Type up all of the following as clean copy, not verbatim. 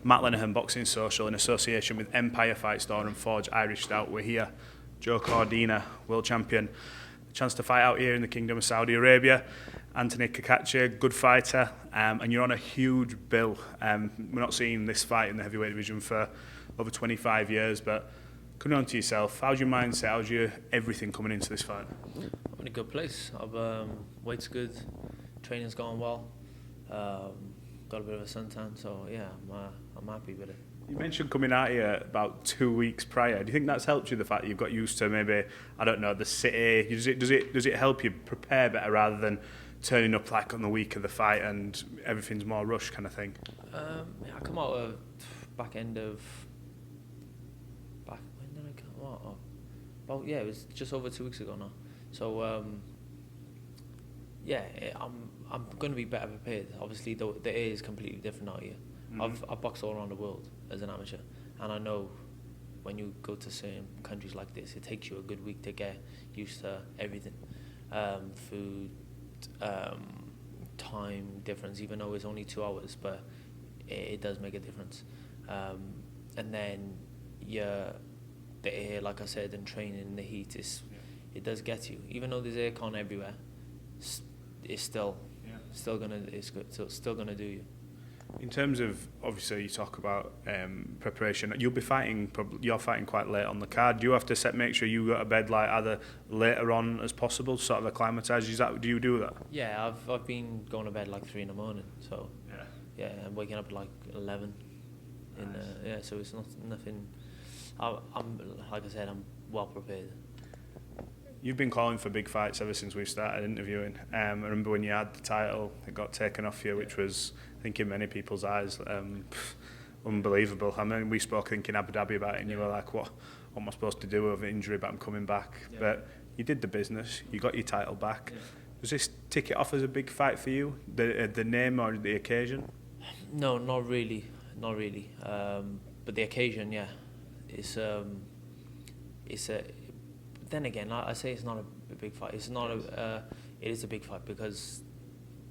Matt Lenihan Boxing Social in association with Empire Fight Store and Forged Irish Stout. We're here. Joe Cordina, world champion. Chance to fight out here in the Kingdom of Saudi Arabia. Anto Cacace, good fighter, and you're on a huge bill. We're not seeing this fight in the heavyweight division for over 25 years, but coming on to yourself, how's your mindset, how's your everything coming into this fight? I'm in a good place. Weight's good, training's going well, got a bit of a suntan, so yeah, I'm happy with it. You mentioned coming out here about 2 weeks prior. Do you think that's helped you, the fact that you've got used to maybe, I don't know, the city? Does it help you prepare better rather than turning up like on the week of the fight and everything's more rushed kind of thing? I come out of back when did I come out? Well, yeah, it was just over 2 weeks ago now. So I'm going to be better prepared. Obviously, the air is completely different out here. I've boxed all around the world as an amateur, and I know when you go to certain countries like this, it takes you a good week to get used to everything. Food, time difference, even though it's only 2 hours, but it does make a difference. And then the air, like I said, and training, the heat, it does get you. Even though there's aircon everywhere, it's still gonna do you. In terms of, obviously, you talk about preparation. You're fighting quite late on the card. Do you have to make sure you go to bed like either later on as possible, sort of acclimatise? Do you do that? Yeah, I've been going to bed like 3 in the morning. So yeah, I'm waking up at like 11. Nice. So it's nothing. I'm like I said, I'm well prepared. You've been calling for big fights ever since we started interviewing. I remember when you had the title, it got taken off you, which was, I think, in many people's eyes, unbelievable. I mean, we spoke, I think, in Abu Dhabi about it, and you were like, what am I supposed to do with an injury, but I'm coming back? Yeah. But you did the business, you got your title back. Yeah. Does this tick it off as a big fight for you, the name or the occasion? No, not really. But the occasion, yeah. It's a... Then again, I say it's not a big fight. It's not it is a big fight because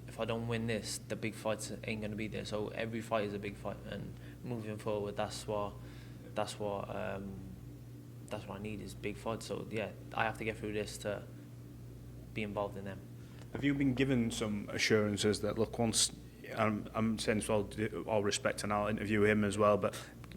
if I don't win this, the big fights ain't gonna be there. So every fight is a big fight, and moving forward, that's what I need is big fights. So yeah, I have to get through this to be involved in them. Have you been given some assurances that, look, once I'm saying this with all respect, and I'll interview him as well, but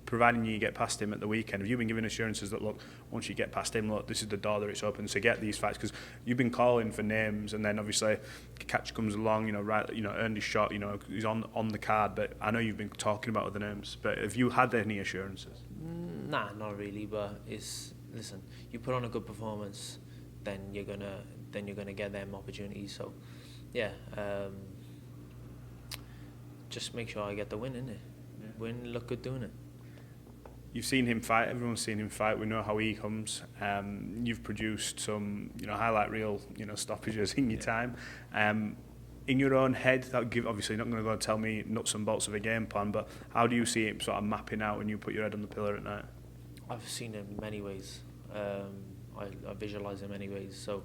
providing you get past him at the weekend, have you been given assurances that, look, once you get past him, look, this is the door that it's open to get these fights? Because you've been calling for names, and then obviously Cacace comes along, earned his shot, he's on the card, but I know you've been talking about other names, but have you had any assurances? Nah, not really, but listen, you put on a good performance, then you're gonna get them opportunities. So yeah, just make sure I get the win, innit? Yeah. Win, look good doing it. You've seen him fight. Everyone's seen him fight. We know how he comes. You've produced some, highlight reel, stoppages in your time. In your own head, obviously you're not going to go and tell me nuts and bolts of a game plan, but how do you see it sort of mapping out when you put your head on the pillar at night? I've seen it in many ways. I visualise it in many ways. So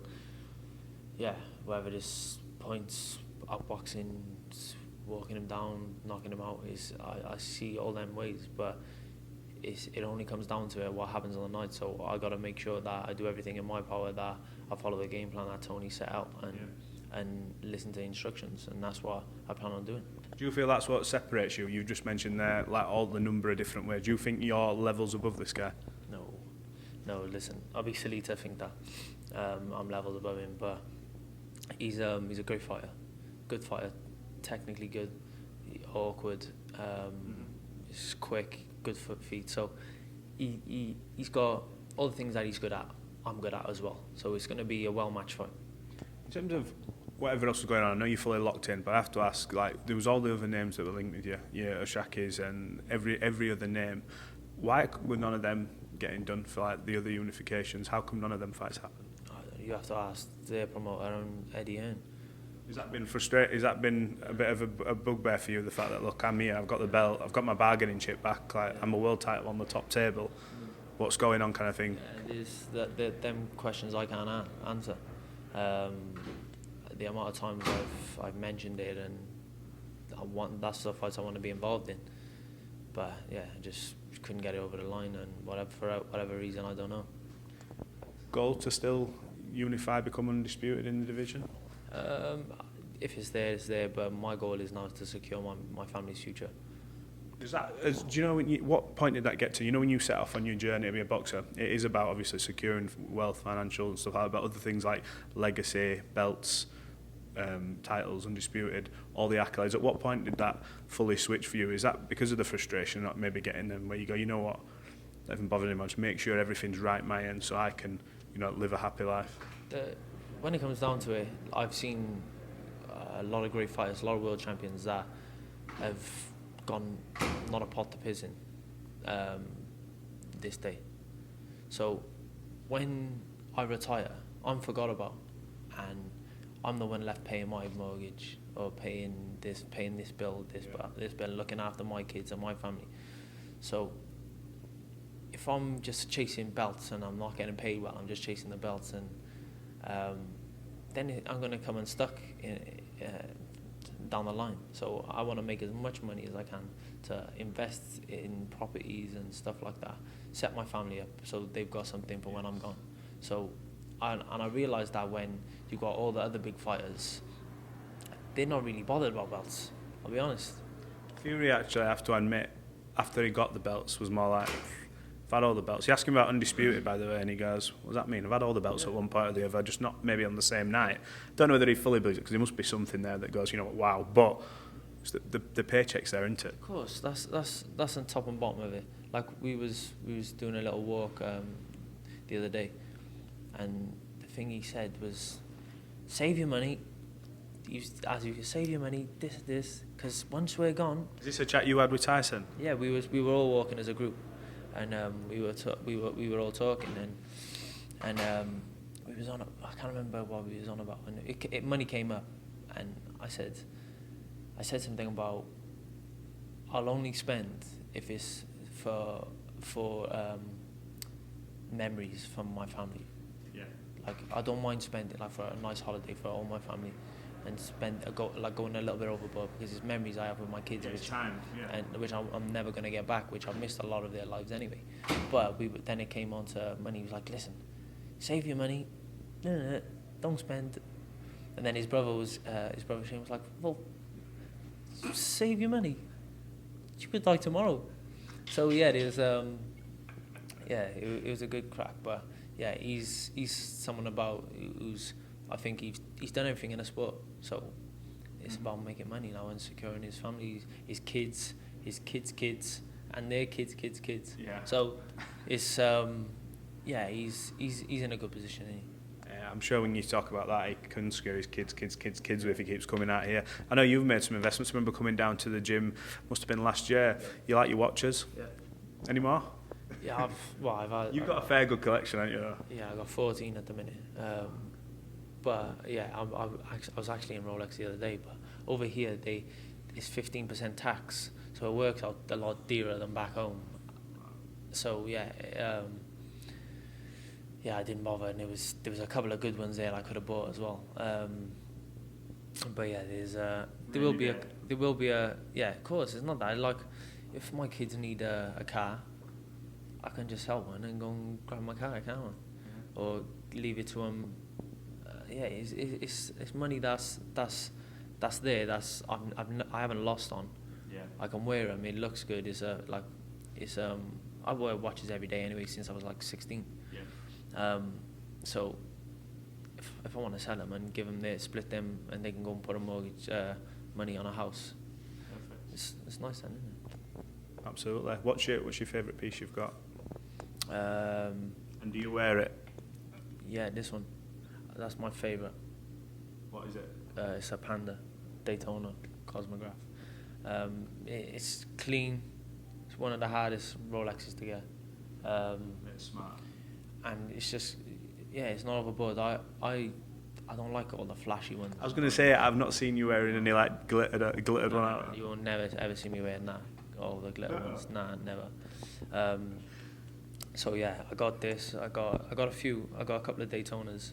yeah, whether it's points, outboxing, walking him down, knocking him out, I see all them ways, but it only comes down to what happens on the night. So I got to make sure that I do everything in my power, that I follow the game plan that Tony set out, and listen to instructions, and that's what I plan on doing. Do you feel that's what separates you? You just mentioned there, like, all the number of different ways. Do you think you're levels above this guy? No, listen, I'll be silly to think that I'm levels above him, but he's a great fighter, good fighter, technically good, awkward, he's quick, good foot feet, so he's got all the things that he's good at, I'm good at as well, so it's going to be a well-matched fight. In terms of whatever else was going on, I know you're fully locked in, but I have to ask, like, there was all the other names that were linked with you, Oshaki's and every other name. Why were none of them getting done for like the other unifications? How come none of them fights happened? You have to ask their promoter and Eddie Hearn. Has that been frustrating? Has that been a bit of a bugbear for you, the fact that, look, I'm here, I've got the belt, I've got my bargaining chip back, like, I'm a world title on the top table, what's going on kind of thing? Yeah, them questions I can't answer. The amount of times I've mentioned it, and that's the fights I want to be involved in. but yeah, I just couldn't get it over the line, and for whatever reason, I don't know. Goal to still unify, become undisputed in the division? If it's there, it's there. But my goal is now to secure my family's future. Do you know what point did that get to? You know, when you set off on your journey to be a boxer, it is about obviously securing wealth, financial and stuff like that, but other things like legacy, belts, titles, undisputed, all the accolades. At what point did that fully switch for you? Is that because of the frustration, not maybe getting them where you go, you know what, not even bothering much, make sure everything's right my end so I can, live a happy life? When it comes down to it, I've seen a lot of great fighters, a lot of world champions that have gone not a pot to piss in this day. So when I retire, I'm forgot about, and I'm the one left paying my mortgage or paying this bill, this bill, looking after my kids and my family. So if I'm just chasing belts and I'm not getting paid well, I'm just chasing the belts, and then I'm going to come unstuck down the line. So I want to make as much money as I can to invest in properties and stuff like that, set my family up so they've got something for when I'm gone. So, and I realised that when you got all the other big fighters, they're not really bothered about belts, I'll be honest. Fury, actually, I have to admit, after he got the belts, was more like, I've had all the belts. You ask him about undisputed, by the way, and he goes, what does that mean? I've had all the belts at one point or the other, just not maybe on the same night. Don't know whether he fully believes it, because there must be something there that goes, wow. But it's the paycheck's there, isn't it? Of course, that's on top and bottom of it. Like we was doing a little walk the other day, and the thing he said was, save your money. As you save your money, this, because once we're gone. Is this a chat you had with Tyson? Yeah, we were all walking as a group. And we were all talking, and we was on. I can't remember what we was on about. And money came up, and I said something about I'll only spend if it's for memories from my family. Yeah. Like I don't mind spending like for a nice holiday for all my family, and going a little bit overboard because it's memories I have with my kids, which I'm never going to get back, which I've missed a lot of their lives anyway. But then it came on to money. He was like, listen, save your money, don't spend. And then his brother Shane was like, well, save your money, you could die tomorrow. So yeah, it was it was a good crack. But yeah, he's someone who's, I think he's done everything in a sport, so it's about making money now and securing his family, his kids, and their kids. Yeah. So it's he's in a good position. Isn't he? Yeah, I'm sure when you talk about that, he can secure his kids if he keeps coming out here. I know you've made some investments. I remember coming down to the gym, must have been last year. You like your watches? Yeah. Any more? Yeah, I've had. You've got a fair good collection, haven't you? Yeah, I got 14 at the minute. But yeah, I was actually in Rolex the other day. But over here, it's 15% tax, so it works out a lot dearer than back home. So yeah, I didn't bother, and there was a couple of good ones there I could have bought as well. But yeah, there will be a yeah. Of course, it's not that like if my kids need a car, I can just sell one and go and grab my car, can't I? Or leave it to them. Yeah, it's money that's there. I haven't lost on. Yeah. I can wear them. It looks good. I wear watches every day anyway since I was like 16. Yeah. So if I want to sell them and give them split them, and they can go and put a mortgage money on a house. Perfect. It's nice then, isn't it? Absolutely. What's your favourite piece you've got? And do you wear it? Yeah, this one. That's my favourite. What is it? It's a Panda Daytona Cosmograph. It's clean. It's one of the hardest Rolexes to get. It's smart. And it's just, it's not overboard. I don't like all the flashy ones. I was going to say, I've not seen you wearing any like glittered one out. You will never ever see me wearing that. All the glitter ones. Nah, never. So yeah, I got this. I got a few. I got a couple of Daytonas.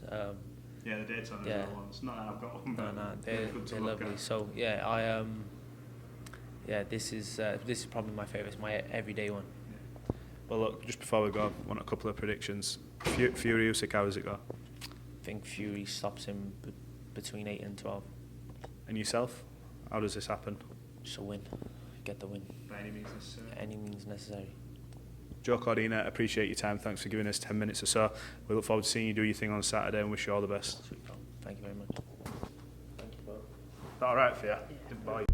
Yeah, the Daytona are the ones. No, I've got one. No, they're lovely. At. So yeah, yeah, this is probably my favourite. It's my everyday one. Well, look, just before we go, I want a couple of predictions. Fury Usyk, how does it go? I think Fury stops him between 8 and 12. And yourself, how does this happen? Just a win, get the win. By any means necessary. Any means necessary. Joe Cordina, appreciate your time. Thanks for giving us 10 minutes or so. We look forward to seeing you do your thing on Saturday and wish you all the best. Sweet, pal. Thank you very much. Thank you, bro. Is that all right for you? Yeah. Bye.